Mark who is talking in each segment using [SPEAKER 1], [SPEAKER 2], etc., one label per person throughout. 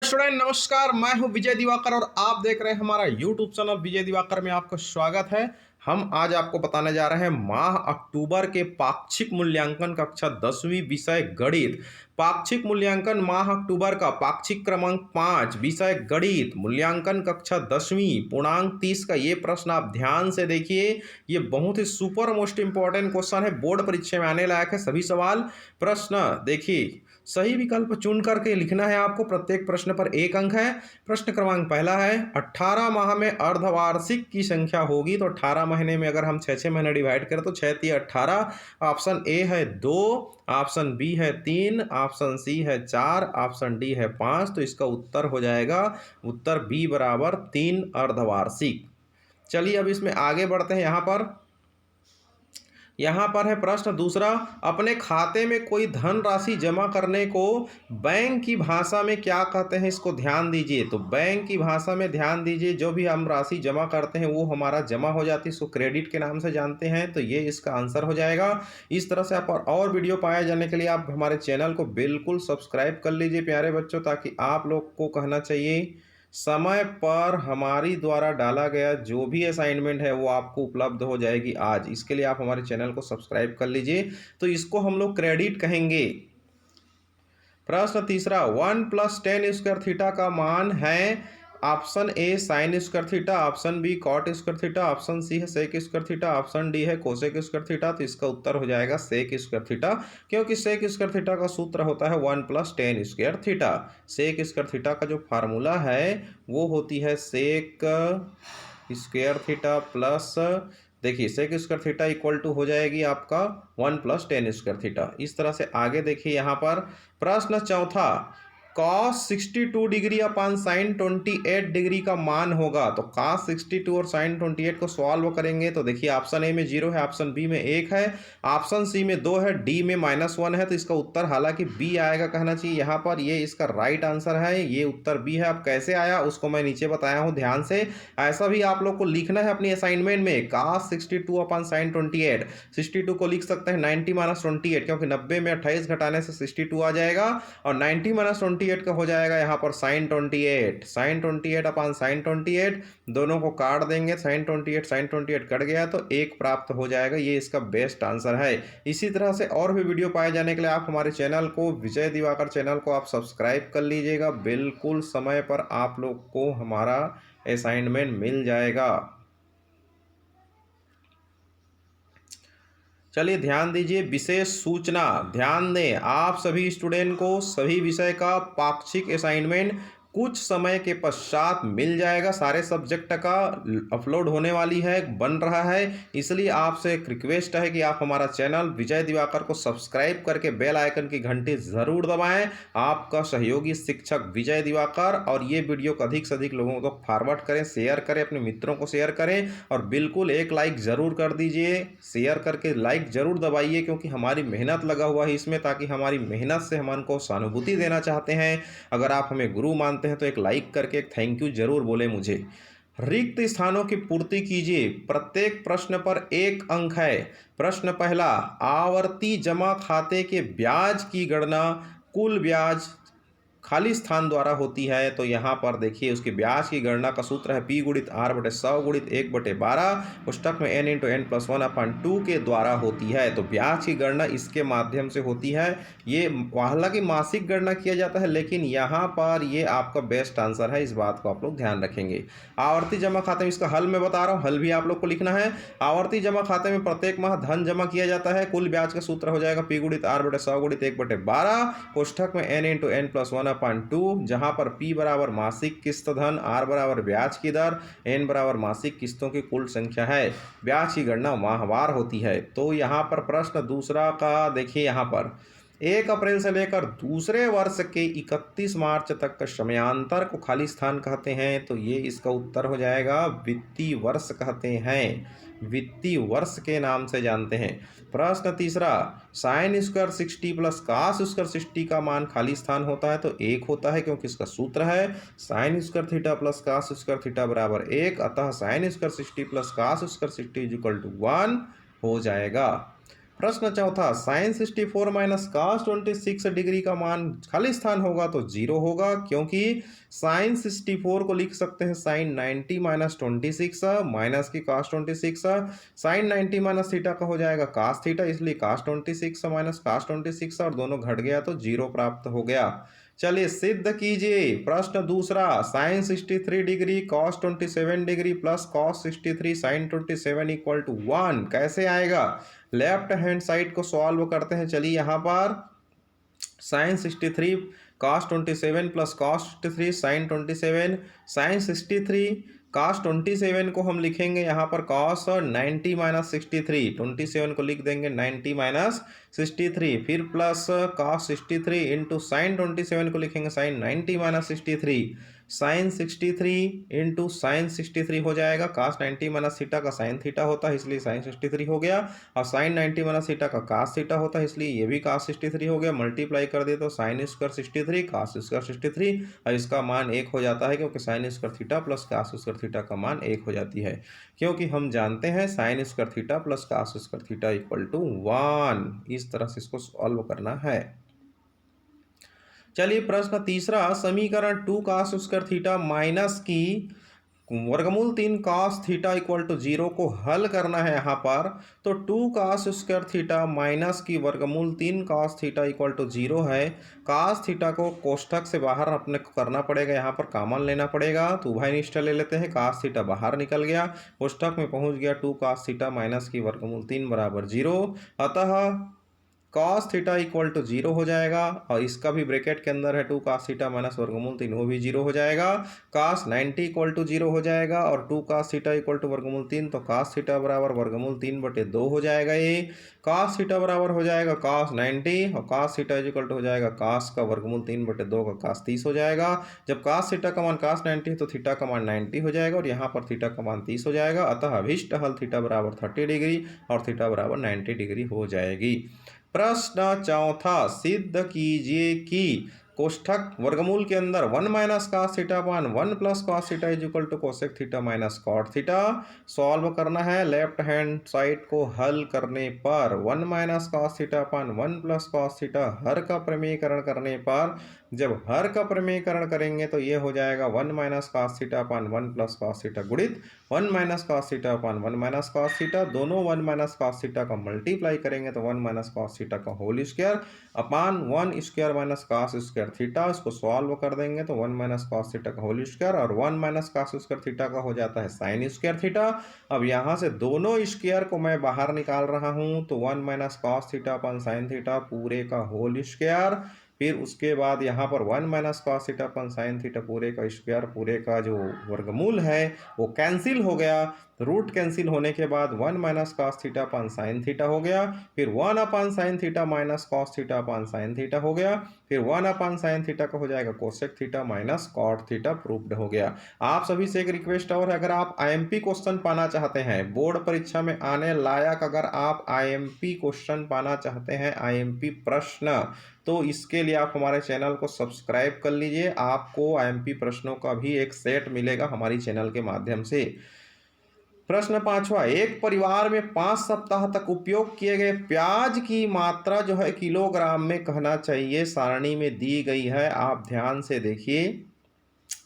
[SPEAKER 1] Student नमस्कार। मैं हूं विजय दिवाकर और आप देख रहे हैं हमारा यूट्यूब चैनल विजय दिवाकर में आपका स्वागत है। हम आज आपको बताने जा रहे हैं माह अक्टूबर के पाक्षिक मूल्यांकन कक्षा 10वीं विषय गणित। पाक्षिक मूल्यांकन माह अक्टूबर का पाक्षिक क्रमांक 5 विषय गणित मूल्यांकन कक्षा 10वीं पूर्णांक 30 का ये प्रश्न आप ध्यान से देखिए। ये बहुत ही सुपर मोस्ट इंपॉर्टेंट क्वेश्चन है, बोर्ड परीक्षा में आने लायक है। सभी सवाल प्रश्न देखिए, सही विकल्प चुन करके लिखना है आपको। प्रत्येक प्रश्न पर 1 अंक है। प्रश्न क्रमांक पहला है, 18 माह में अर्धवार्षिक की संख्या होगी तो 18 महीने में अगर हम 6 महीने डिवाइड करें तो 6 तिया 18। ऑप्शन ए है 2, ऑप्शन बी है 3, ऑप्शन सी है 4, ऑप्शन डी है 5। तो इसका उत्तर हो जाएगा उत्तर बी बराबर 3 अर्धवार्षिक। चलिए अब इसमें आगे बढ़ते हैं। यहाँ पर है प्रश्न दूसरा, अपने खाते में कोई धनराशि जमा करने को बैंक की भाषा में क्या कहते हैं, इसको ध्यान दीजिए। तो बैंक की भाषा में ध्यान दीजिए, जो भी हम राशि जमा करते हैं वो हमारा जमा हो जाती है, इसको क्रेडिट के नाम से जानते हैं। तो ये इसका आंसर हो जाएगा। इस तरह से आप और वीडियो पाए जाने के लिए आप हमारे चैनल को बिल्कुल सब्सक्राइब कर लीजिए प्यारे बच्चों, ताकि आप लोग को कहना चाहिए समय पर हमारी द्वारा डाला गया जो भी असाइनमेंट है वो आपको उपलब्ध हो जाएगी आज। इसके लिए आप हमारे चैनल को सब्सक्राइब कर लीजिए। तो इसको हम लोग क्रेडिट कहेंगे। प्रश्न तीसरा, 1+tan² थीटा का मान है। Option A sine square theta, option B cot square theta, option C है sec square theta, option D है कोसेक स्क्वायर थीटा। तो इसका उत्तर हो जाएगा सेक स्क्वायर थीटा, क्योंकि सेक स्क्वायर थीटा का सूत्र होता है 1+tan² थीटा। सेक स्क्वायर थीटा का जो फार्मूला है वो होती है सेक स्क्वायर थीटा प्लस, देखिए sec square theta equal to हो जाएगी आपका 1+tan² थीटा। इस तरह से आगे देखिए यहाँ पर प्रश्न चौथा, cos 62 डिग्री अपान साइन 28 डिग्री का मान होगा। तो cos 62 और साइन 28 को सॉल्व करेंगे तो देखिए ऑप्शन ए में 0 है, ऑप्शन बी में 1 है, ऑप्शन सी में 2 है, डी में -1 है। तो इसका उत्तर हालांकि बी आएगा कहना चाहिए यहाँ पर। ये इसका राइट आंसर है, ये उत्तर बी है। अब कैसे आया उसको मैं नीचे बताया हूँ, ध्यान से। ऐसा भी आप लोग को लिखना है अपनी असाइनमेंट में, cos 62 अपान साइन 28। 62 को लिख सकते हैं 90 - 28, क्योंकि 90 में 28 घटाने से 62 आ जाएगा, और 90 - 28 का हो जाएगा यहाँ पर साइन 28। साइन 28 अपान साइन 28, दोनों को काट देंगे, साइन 28 कट गया तो 1 प्राप्त हो जाएगा। ये इसका बेस्ट आंसर है। इसी तरह से और भी वीडियो पाए जाने के लिए आप हमारे चैनल को, विजय दिवाकर चैनल को आप सब्सक्राइब कर लीजिएगा। बिल्कुल समय पर आप लोग को हमारा असाइनमेंट मिल जाएगा। चलिए ध्यान दीजिए, विशेष सूचना ध्यान दें, आप सभी स्टूडेंट को सभी विषय का पाक्षिक असाइनमेंट कुछ समय के पश्चात मिल जाएगा। सारे सब्जेक्ट का अपलोड होने वाली है, बन रहा है। इसलिए आपसे एक रिक्वेस्ट है कि आप हमारा चैनल विजय दिवाकर को सब्सक्राइब करके बेल आइकन की घंटी ज़रूर दबाएं। आपका सहयोगी शिक्षक विजय दिवाकर। और ये वीडियो को अधिक से अधिक लोगों को फॉरवर्ड करें, शेयर करें, अपने मित्रों को शेयर करें, और बिल्कुल एक लाइक ज़रूर कर दीजिए। शेयर करके लाइक ज़रूर दबाइए, क्योंकि हमारी मेहनत लगा हुआ है इसमें, ताकि हमारी मेहनत से हम उनको सहानुभूति देना चाहते हैं। अगर आप हमें गुरु मानते हैं तो एक लाइक करके एक थैंक यू जरूर बोले मुझे। रिक्त स्थानों की पूर्ति कीजिए। प्रत्येक प्रश्न पर 1 अंक है। प्रश्न पहला, आवर्ती जमा खाते के ब्याज की गणना कुल ब्याज खाली स्थान द्वारा होती है। तो यहाँ पर देखिए उसके ब्याज की गणना का सूत्र है P × R/100 × 1/12 पुस्तक में n × n+1/2 के द्वारा होती है। तो ब्याज की गणना इसके माध्यम से होती है। ये हालांकि मासिक गणना किया जाता है, लेकिन यहाँ पर ये आपका बेस्ट आंसर है, इस बात को आप लोग ध्यान रखेंगे। आवर्ती जमा खाते में इसका हल मैं बता रहा हूँ, हल भी आप लोग को लिखना है। आवर्ती जमा खाते में प्रत्येक माह धन जमा किया जाता है। कुल ब्याज का सूत्र हो जाएगा P × R/100 × 1/12 पुस्तक में n × n+1/2, जहां पर P बराबर मासिक किस्त धन, R बराबर ब्याज की दर, N बराबर मासिक किस्तों की कुल संख्या है। ब्याज की गणना माहवार होती है। तो यहाँ पर प्रश्न दूसरा का देखिए, यहाँ पर 1 अप्रैल से लेकर दूसरे वर्ष के 31 मार्च तक का समयांतर को खाली स्थान कहते हैं। तो ये इसका उत्तर हो जाएगा वित्तीय वर्ष कहते हैं, वित्तीय वर्ष के नाम से जानते हैं। प्रश्न तीसरा, sine square 60 plus cos square 60 का मान खाली स्थान होता है। तो 1 होता है, क्योंकि इसका सूत्र है sine square theta plus cos square theta बराबर 1। अतः sine square 60 plus cos square 60 = 1 हो जाएगा। प्रश्न चौथा, साइन 64 माइनस कॉस 26 डिग्री का मान खाली स्थान होगा तो 0 होगा, क्योंकि साइन 64 को लिख सकते हैं साइन 90 माइनस 26 माइनस की कॉस 26, साइन 90 माइनस थीटा का हो जाएगा कॉस थीटा, इसलिए कॉस 26 माइनस कॉस 26 और दोनों घट गया तो 0 प्राप्त हो गया। चलिए सिद्ध कीजिए। प्रश्न दूसरा, sine 63 degree cos 27 degree plus cos 63 sine 27 equal to 1 कैसे आएगा? लेफ्ट हैंड साइड को सॉल्व करते हैं। चलिए यहाँ पर sine 63 cos 27 plus cos 63 sine 27, sine 63 cos 27 को हम लिखेंगे यहाँ पर कॉस 90 माइनस 63, 27 को लिख देंगे 90 माइनस 63, फिर प्लस कॉस 63 इंटू साइन 27 को लिखेंगे sine 90 minus 63, sine 63 into sine 63 हो जाएगा, कॉस 90 माइनस थीटा का साइन थीटा होता है इसलिए साइन 63 हो गया, और साइन 90 माइनस थीटा का कॉस थीटा होता है इसलिए ये भी कॉस 63 हो गया। मल्टीप्लाई कर दे तो साइन स्क्वायर 63 कॉस स्क्वायर 63 और इसका मान 1 हो जाता है, क्योंकि sign square theta plus cos square theta का मान 1 हो जाती है, क्योंकि हम जानते हैं sine square theta plus cos square theta equal to 1। इस तरह से इसको सॉल्व करना है। चलिए प्रश्न तीसरा, समीकरण 2 कॉस स्क्वायर थीटा माइनस की वर्गमूल 3 कॉस थीटा इक्वल टू 0 को हल करना है यहाँ पर। तो 2 कॉस स्क्वायर थीटा माइनस की वर्गमूल 3 कॉस थीटा इक्वल टू 0 है। कॉस थीटा को कोष्ठक से बाहर अपने को करना पड़ेगा, यहाँ पर कॉमन लेना पड़ेगा, तो उभय निष्ठा ले लेते हैं। कॉस थीटा बाहर निकल गया, कोष्ठक में पहुँच गया 2 कॉस थीटा माइनस की वर्गमूल 3 बराबर 0, अतः कॉस थीटा इक्वल टू 0 हो जाएगा, और इसका भी ब्रैकेट के अंदर है 2 कॉस थीटा माइनस वर्गमूल 3, वो भी 0 हो जाएगा। कॉस 90 इक्वल टू 0 हो जाएगा, और 2 कॉस थीटा इक्वल टू वर्गमूल 3, तो कॉस थीटा बराबर वर्गमूल 3/2 हो जाएगा। ये कॉस थीटा बराबर हो जाएगा कॉस 90, और कॉस थीटा इक्वल टू हो जाएगा कॉस का वर्गमूल 3/2 का कॉस 30 हो जाएगा। जब कॉस थीटा का मान कॉस 90 है तो थीटा का मान 90 हो जाएगा, और यहाँ पर थीटा का मान 30 हो जाएगा, अतः अभीष्ट हल थीटा बराबर 30 डिग्री और थीटा बराबर 90 डिग्री हो जाएगी। प्रश्न चौथा, सिद्ध कीजिए कि कोष्ठक वर्गमूल के अंदर 1 minus cos theta upon 1 plus cos theta is equal to cosec theta minus cot theta. Solve करना है। लेफ्ट हैंड साइड को हल करने पर 1 minus cos theta upon 1 plus cos theta हर का प्रमेयकरण करने पर, जब हर का प्रमेयकरण करेंगे तो ये हो जाएगा 1 minus cos theta upon 1 plus cos theta गुणित 1 minus cos theta upon 1 minus cos theta, दोनों 1 माइनस कॉस थीटा का मल्टीप्लाई करेंगे तो 1 माइनस कॉस थीटा का whole square upon 1 square minus cos square theta. इसको सॉल्व कर देंगे तो 1 माइनस कॉस थीटा का होल स्क्वायर और 1 माइनस कॉस स्क्वायर थीटा का हो जाता है साइन स्क्वायर थीटा। अब यहाँ से दोनों स्क्वायर को मैं बाहर निकाल रहा हूँ, तो 1 minus cos theta upon sine theta पूरे का होल स्क्वायर, फिर उसके बाद यहाँ पर 1 minus cos theta upon sine theta पूरे का स्क्वायर, पूरे का जो वर्गमूल है वो कैंसिल हो गया। रूट कैंसिल होने के बाद 1 minus cos theta upon sine theta हो गया, फिर 1 upon sine theta minus cos theta upon sine theta हो गया, फिर 1 अपन साइन थीटा का हो जाएगा cosec theta minus cot theta, proved हो गया। आप सभी से एक रिक्वेस्ट और, अगर आप आईएमपी क्वेश्चन पाना चाहते हैं बोर्ड परीक्षा में आने लायक, अगर आप आईएमपी क्वेश्चन पाना चाहते हैं, आईएमपी प्रश्न, तो इसके लिए आप हमारे चैनल को सब्सक्राइब कर लीजिए। आपको आईएमपी प्रश्नों का भी एक सेट मिलेगा हमारी चैनल के माध्यम से। प्रश्न पांचवा, एक परिवार में 5 सप्ताह तक उपयोग किए गए प्याज की मात्रा जो है किलोग्राम में कहना चाहिए, सारणी में दी गई है, आप ध्यान से देखिए।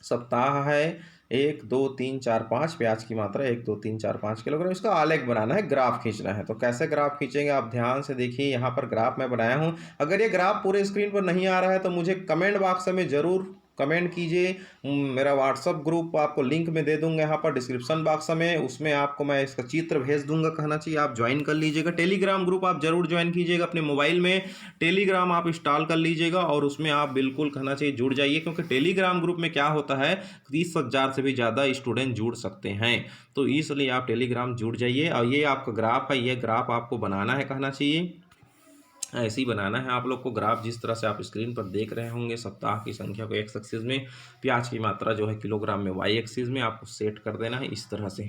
[SPEAKER 1] सप्ताह है 1 2 3 4 5, प्याज की मात्रा 1 2 3 4 5 किलोग्राम। इसका आलेख बनाना है, ग्राफ खींचना है। तो कैसे ग्राफ खींचेंगे आप ध्यान से देखिए। यहाँ पर ग्राफ मैं बनाया हूँ। अगर ये ग्राफ पूरे स्क्रीन पर नहीं आ रहा है तो मुझे कमेंट बॉक्स में जरूर कमेंट कीजिए। मेरा व्हाट्सअप ग्रुप आपको लिंक में दे दूंगा यहाँ पर डिस्क्रिप्शन बॉक्स में, उसमें आपको मैं इसका चित्र भेज दूंगा, कहना चाहिए आप ज्वाइन कर लीजिएगा। टेलीग्राम ग्रुप आप जरूर ज्वाइन कीजिएगा, अपने मोबाइल में टेलीग्राम आप इंस्टॉल कर लीजिएगा और उसमें आप बिल्कुल कहना चाहिए जुड़ जाइए, क्योंकि टेलीग्राम ग्रुप में क्या होता है 30,000 से भी ज़्यादा स्टूडेंट जुड़ सकते हैं, तो इसलिए आप टेलीग्राम जुड़ जाइए। और ये आपका ग्राफ है, ये ग्राफ आपको बनाना है, कहना चाहिए ऐसे ही बनाना है आप लोग को ग्राफ, जिस तरह से आप स्क्रीन पर देख रहे होंगे। सप्ताह की संख्या को एक्स एक्सिस में, प्याज की मात्रा जो है किलोग्राम में वाई एक्सिस में आपको सेट कर देना है इस तरह से।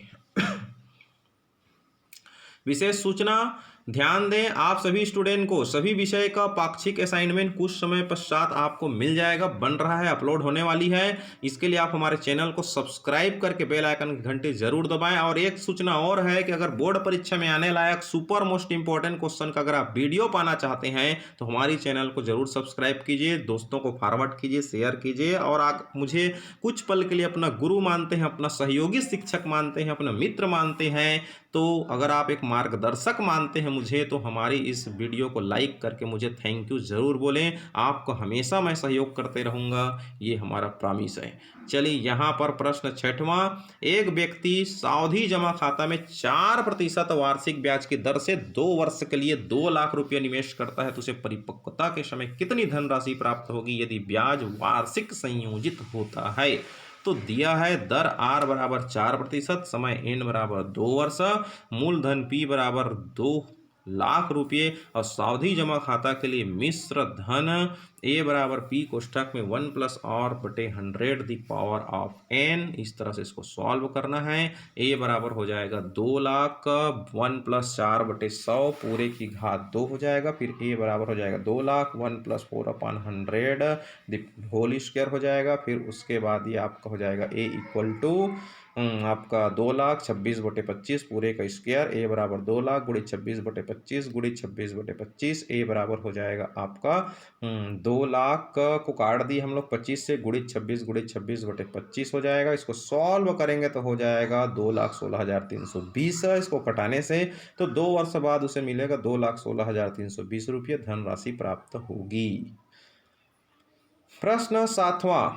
[SPEAKER 1] विशेष सूचना, ध्यान दें आप सभी स्टूडेंट को सभी विषय का पाक्षिक असाइनमेंट कुछ समय पश्चात आपको मिल जाएगा, बन रहा है, अपलोड होने वाली है। इसके लिए आप हमारे चैनल को सब्सक्राइब करके बेल आइकन की घंटी जरूर दबाएं। और एक सूचना और है कि अगर बोर्ड परीक्षा में आने लायक सुपर मोस्ट इंपॉर्टेंट क्वेश्चन का अगर आप वीडियो पाना चाहते हैं तो हमारी चैनल को जरूर सब्सक्राइब कीजिए, दोस्तों को फॉरवर्ड कीजिए, शेयर कीजिए। और आप मुझे कुछ पल के लिए अपना गुरु मानते हैं, अपना सहयोगी शिक्षक मानते हैं, अपना मित्र मानते हैं, तो अगर आप एक मार्गदर्शक मानते हैं मुझे, तो हमारी इस वीडियो को लाइक करके मुझे थैंक यू ज़रूर बोलें। आपको हमेशा मैं सहयोग करते रहूँगा, ये हमारा प्रॉमिस है। चलिए यहाँ पर प्रश्न 6वां, एक व्यक्ति सावधि जमा खाता में 4% वार्षिक ब्याज की दर से 2 वर्ष के लिए 2 लाख रुपये निवेश करता है तो उसे परिपक्वता के समय कितनी धनराशि प्राप्त होगी यदि ब्याज वार्षिक संयोजित होता है। तो दिया है दर आर बराबर 4%, समय एन बराबर 2 वर्ष, मूलधन पी बराबर 2 लाख रुपये और सावधि जमा खाता के लिए मिश्र धन ए बराबर पी कोष्ठक में 1 प्लस आर बटे 100 द पावर ऑफ एन। इस तरह से इसको सॉल्व करना है। ए बराबर हो जाएगा 2 लाख, 1 प्लस 4 बटे 100 पूरे की घात 2 हो जाएगा। फिर ए बराबर हो जाएगा 2 lakh, 1 plus 4/100 the whole square हो जाएगा। फिर उसके बाद ये आपका हो जाएगा ए इक्वल टू आपका 2 लाख 26/25 पूरे का स्क्वायर। ए बराबर 2 लाख गुणित 26/25 गुणित 26/25। ए बराबर हो जाएगा आपका 2 लाख को काट दी हम लोग 25 से, गुणित 26 गुणित 26/25 हो जाएगा। इसको सॉल्व करेंगे तो हो जाएगा 2,16,320। इसको कटाने से तो 2 वर्ष बाद उसे मिलेगा 2,16,320 रुपये धनराशि प्राप्त होगी। प्रश्न 7वां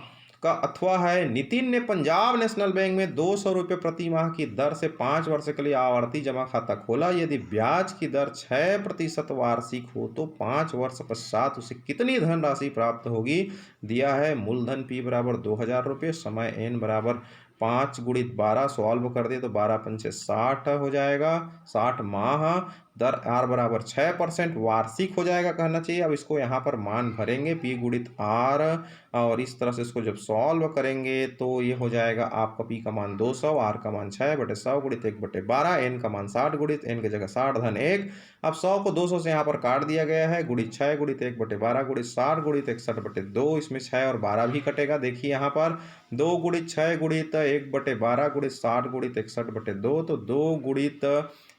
[SPEAKER 1] का अथवा है, नितिन ने पंजाब नेशनल बैंक में 200 रुपये प्रति माह की दर से 5 वर्ष के लिए आवर्ती जमा खाता खोला। यदि ब्याज की दर 6% वार्षिक हो तो 5 वर्ष पश्चात उसे कितनी धनराशि प्राप्त होगी। दिया है मूलधन पी बराबर 2,000 रुपये, समय एन बराबर 5 गुणित 12, सॉल्व कर दे तो 12 पंचे 60 हो जाएगा, 60 माह। दर आर बराबर 6% वार्षिक हो जाएगा कहना चाहिए। अब इसको यहाँ पर मान भरेंगे पी गुणित आर, और इस तरह से इसको जब सॉल्व करेंगे तो ये हो जाएगा आपका पी का मान 200, आर का मान 6/100 गुणित 1/12, एन का मान 60 गुणित एन की जगह 60 धन 1। अब 100 को 200 से यहाँ पर काट दिया गया है, गुणित 6 गुणित 1/12 गुणित 60 गुणित 61/2। इसमें 6 और 12 भी कटेगा। देखिए यहाँ पर 2 गुणित 6 गुणित 1/12 गुणित 60 गुणित 61/2, तो 2 गुणित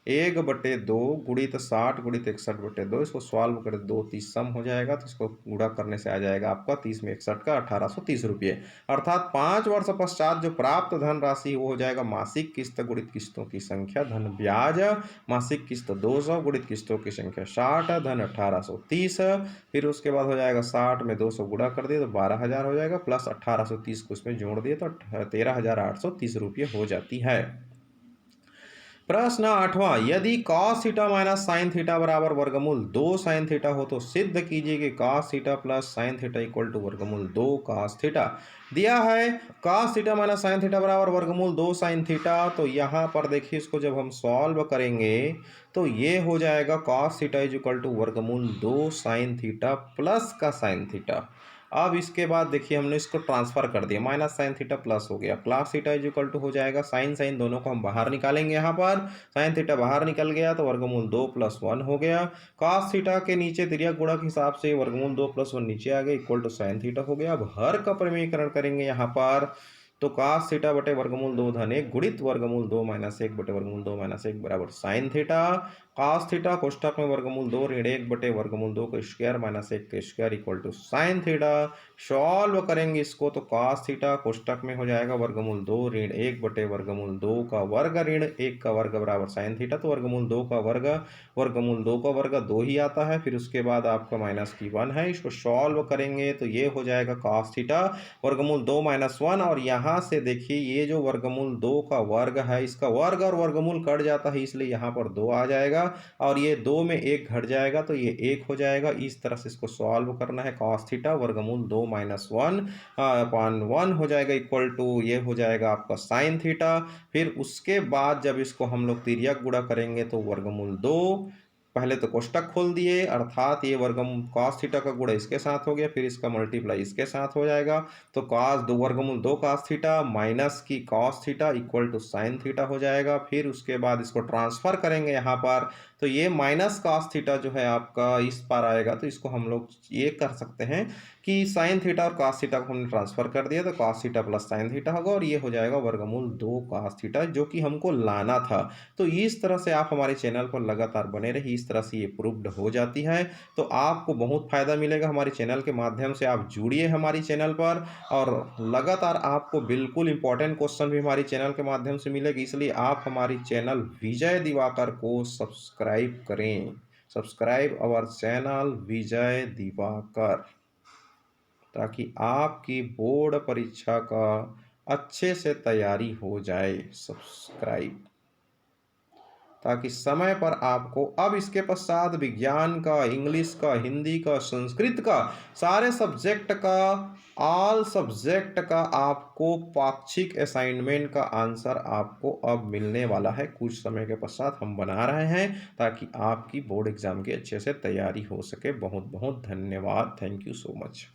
[SPEAKER 1] 1/2 गुणित 60 गुणित 61/2। इसको सॉल्व कर 2 30 सम हो जाएगा, तो इसको गुणा करने से आ जाएगा आपका 30 में 61 का 1830 रुपये। अर्थात 5 वर्ष पश्चात जो प्राप्त धन राशि वो हो जाएगा मासिक किस्त गुणित किस्तों की संख्या धन ब्याज, मासिक किस्त 200 गुणित किस्तों की संख्या 60 धन 1830। फिर उसके बाद हो जाएगा 60 में 200 गुणा कर दिए तो 12,000 हो जाएगा, प्लस 1830 को उसमें जोड़ दिए तो 13,830 रुपये हो जाती है। प्रश्न 8वां, यदि cos theta minus sine theta बराबर वर्गमूल 2 साइन थीटा हो तो सिद्ध कीजिए कि cos theta plus sine theta equal to वर्गमूल 2 cos थीटा। दिया है cos theta minus sine theta बराबर वर्गमूल 2 साइन थीटा। तो यहाँ पर देखिए इसको जब हम सॉल्व करेंगे तो ये हो जाएगा cos theta is equal to वर्गमूल 2 साइन थीटा प्लस का साइन थीटा। अब इसके बाद देखिए हमने इसको ट्रांसफर कर दिया, माइनस साइन थीटा प्लस हो गया, क्लास थीटा इज इक्वल टू हो जाएगा साइन साइन दोनों को हम बाहर निकालेंगे। यहाँ पर साइन थीटा बाहर निकल गया तो वर्गमूल 2 + 1 हो गया। cos थीटा के नीचे तिर्यक गुणक हिसाब से वर्गमूल 2 + 1 नीचे आ गया इक्वल टू साइन थीटा हो गया। अब हर का परिमेयकरण करेंगे यहाँ पर, तो cos थीटा बटे वर्गमूल 2 धन 1 गुणित वर्गमूल 2 - 1 बटे वर्गमूल 2 - 1 बराबर साइन थीटा। cos थीटा कोष्ठक में वर्गमूल 2 ऋण 1 बटे वर्गमूल 2 का स्क्वायर - 1 का square equal to sine theta. Solve करेंगे इसको तो cos थीटा कोष्ठक में हो जाएगा वर्गमूल 2 ऋण 1 बटे वर्गमूल 2 का वर्ग ऋण 1 का वर्ग बराबर साइन थीटा। तो वर्गमूल 2 का वर्ग वर्गमूल 2 का वर्ग 2 ही आता है। फिर उसके बाद आपका माइनस की 1 है, इसको सॉल्व करेंगे तो ये हो जाएगा cos थीटा वर्गमूल 2 - 1। और यहाँ से देखिए ये जो वर्गमूल 2 का वर्ग है इसका वर्ग और वर्गमूल कट जाता है, इसलिए यहाँ पर 2 आ जाएगा और ये 2 में 1 घट जाएगा तो ये 1 हो जाएगा। इस तरह से इसको सॉल्व करना है। cos थीटा वर्गमूल 2 - 1/1 हो जाएगा इक्वल टू ये हो जाएगा आपका साइन थीटा। फिर उसके बाद जब इसको हम लोग तिर्यक गुणा करेंगे तो वर्गमूल 2 पहले तो कोष्टक खोल दिए, अर्थात ये वर्गमूल cos थीटा का गुणा इसके साथ हो गया, फिर इसका मल्टीप्लाई इसके साथ हो जाएगा। तो cos 2 वर्गमूल 2 cos थीटा माइनस की cos theta equal to sin theta हो जाएगा। फिर उसके बाद इसको ट्रांसफर करेंगे यहाँ पर, तो ये माइनस cos थीटा जो है आपका इस पार आएगा, तो इसको हम लोग ये कर सकते हैं कि sin थीटा और cos थीटा को हमने ट्रांसफर कर दिया, तो cos theta plus sin theta होगा और ये हो जाएगा वर्गमूल 2 cos थीटा, जो कि हमको लाना था। तो इस तरह से आप हमारे चैनल पर लगातार बने रहिए, इस तरह से ये प्रूव्ड हो जाती है। तो आपको बहुत फ़ायदा मिलेगा हमारे चैनल के माध्यम से। आप जुड़िए हमारी चैनल पर, और लगातार आपको बिल्कुल इंपॉर्टेंट क्वेश्चन भी हमारी चैनल के माध्यम से मिलेगी, इसलिए आप हमारी चैनल विजय दिवाकर को सब्सक्राइब करें। सब्सक्राइब अवर चैनल विजय दिवाकर, ताकि आपकी बोर्ड परीक्षा का अच्छे से तैयारी हो जाए। सब्सक्राइब, ताकि समय पर आपको अब इसके पश्चात विज्ञान का, इंग्लिश का, हिंदी का, संस्कृत का, सारे सब्जेक्ट का, ऑल सब्जेक्ट का आपको पाक्षिक असाइनमेंट का आंसर आपको अब मिलने वाला है। कुछ समय के पश्चात हम बना रहे हैं, ताकि आपकी बोर्ड एग्जाम की अच्छे से तैयारी हो सके। बहुत बहुत धन्यवाद। Thank you so much.